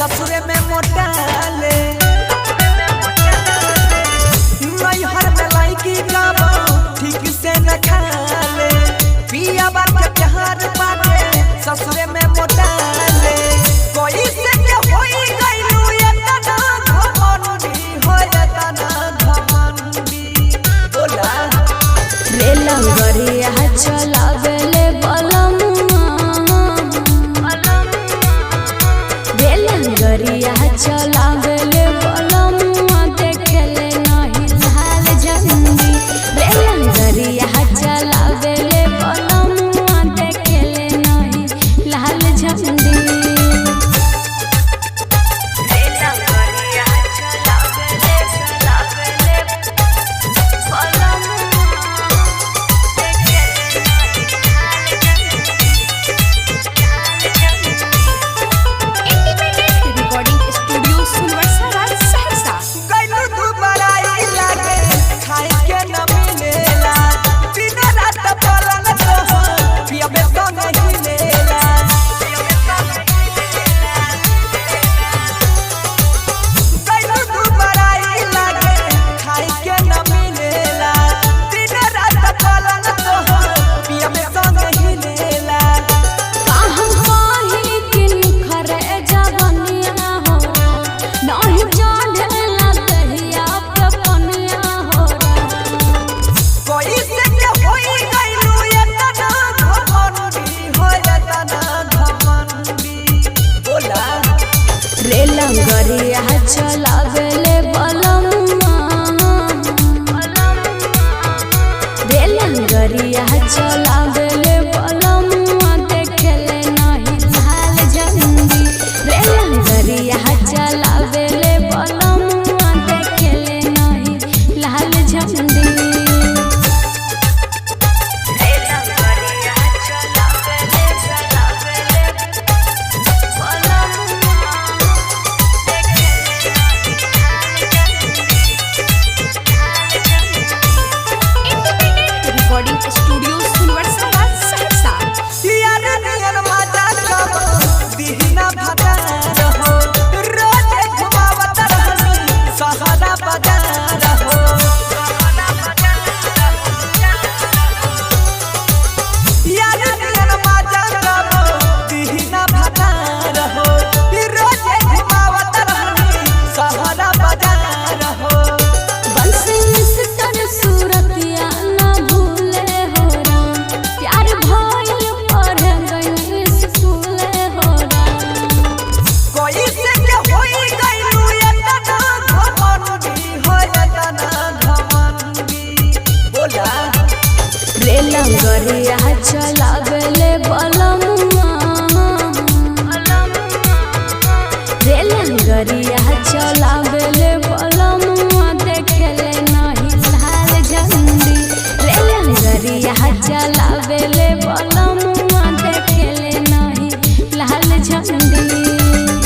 ससुरे में मोटाले नैहर में लड़की गावा ठीक से न खाले पिया बात के प्यार बाटे ससुरे में मोटाले कोई से के होई गइलू एतना घमंडी हो एतना घमंडी बोला रे लंगरिया चलावेले गरिया चलावेले बलमुआ देखेले नहीं लाल झंडी रे गरिया चलावेले बलमुआ देखेले नहीं लाल झंडी रे गरिया चलावेले बलमुआ गरिया चलावेले बलमुआ रे गरिया चलावेले बलमुआ देखेले नहीं लाल झंडी रे गरिया चलावेले बलमुआ देखेले नहीं लाल झंडी स्टूडियो सुनवरसाला सहरसा यारा नियन माता कब दीना भता रहो रोज घुमावत रहनी सहारा बाजार रहो यारा नियन माता कब दीना भता रहो रोज घुमावत रहनी सहारा बाजार रहो बंसी मिस्टर सूरतिया गरिया चलावेले बलमुआ रे गरिया चलावेले बलमुआ देखेले नहीं लाल झंडी रे गरिया चलावेले बलमुआ देखेले नहीं लाल झंडी।